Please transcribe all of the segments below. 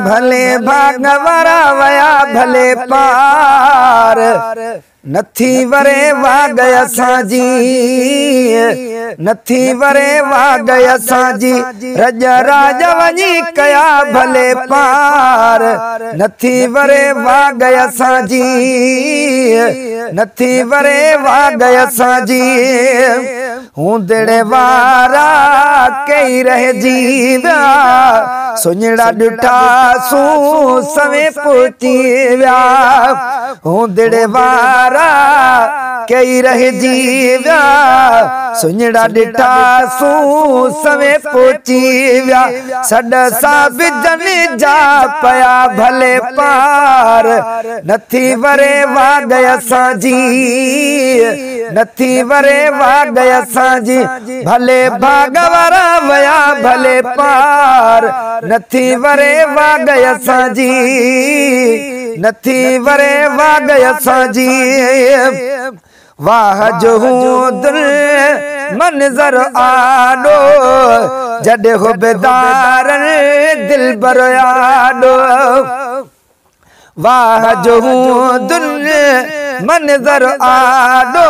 भले भागवरा वया भले पार नथी वरे वाग असांजी नथी वरे वाग असांजी रज राज वञी कया भले पार नथी वरे वाग असांजी नथी वरे वाग असांजी हूंदड़े वारा कई रहिजी विया सुञड़ा ॾिठा सू सवे पहुची विया हूंदड़े वारा कई रहिजी विया सुञड़ा ॾिठा सू सवे पहुची विया सॾ सां बिजन जा पया भले पार नथी वरे वाग असांजी नथी वरे वाग असांजी भले भागवरा वया भले पार नथी वरे वाग असांजी नथी वरे वाग असांजी वाह जो दिल मंजर आडो जॾे हो बेदार दिल बर आडो वाह जो दिल मंजर आडो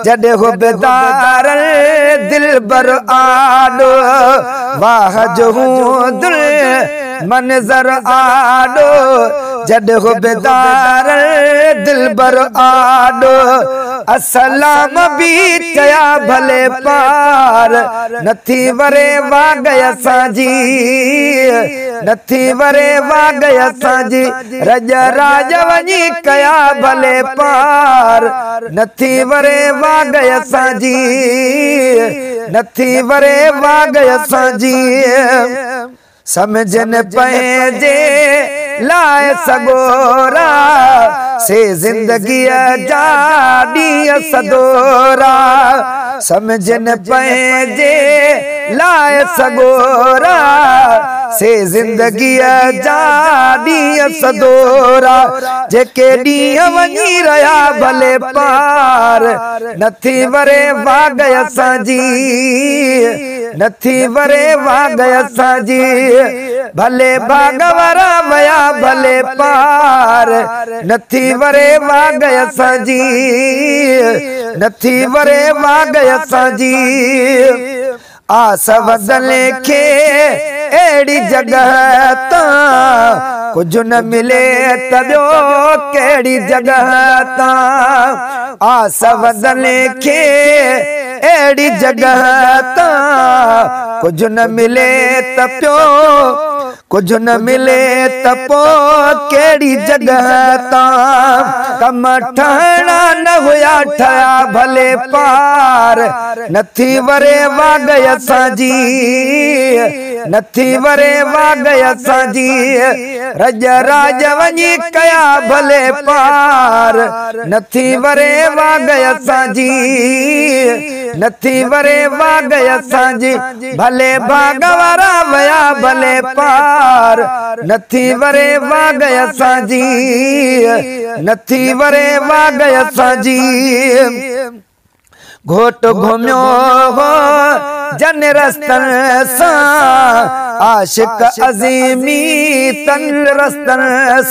जॾे हो बेदार दिल बर आडो वाह जो दिल मंजर आडो जॾे हो बेदार दिल बर आडो असलाम भी कया भले पार नथी वरे वाग असांजी नथी वरे वाग असांजी रज राज वञी कया भले पार नथी वरे वाग असांजी नथी वरे वाग असांजी समझन पंहिंजे लाइ सगोरा से जिंदगी जा ॾींहं सदोरा समझन पंहिंजे लाइ सगोरा से जिंदगी जा ॾींहं सदोरा जेके ॾींहं वञी रहिया भले पार नथी वरे वाग असांजी नथी वरे वाग असांजी भले भागवरा वया भले पार नथी वरे वाग असांजी नथी वरे वाग असांजी आस वदले के एड़ी जगह ता कुछ न मिले तबियो केड़ी जगह ता आस वदले के एड़ी जगह ता कुछ न मिले तपियो कुछ न मिले तपो केड़ी जगह ता कम ठहना न हुया ठया भले पार नथी वरे वाग असांजी नथी वरे वाग असांजी रज राज वञी कया भले पार नथी वरे वाग असांजी नथी वरे वाग असांजी भले भागवरा वया भले पार नथी वरे वाग असांजी नथी वरे वाग असांजी घोट घुमियो हो जन रस्तन सां आशिक अज़ीमी तन रस्तन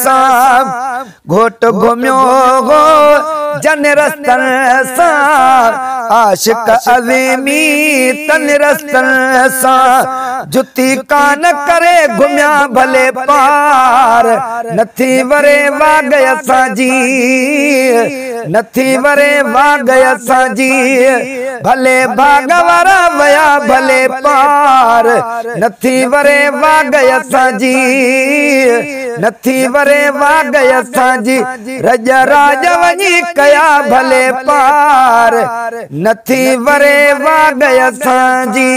सां घोट घुमियो हो जन रस्तन सां आशिक अज़ीमी तन रस्तन सां जुती कान करे घुमिया भले पार नथी वरे वाग असांजी नथी वरे वाग असांजी भले भागवरा वया भले पार नथी वरे वाग असांजी नथी वरे वाग असांजी रज राज वञी कया भले पार नथी वरे वाग असांजी।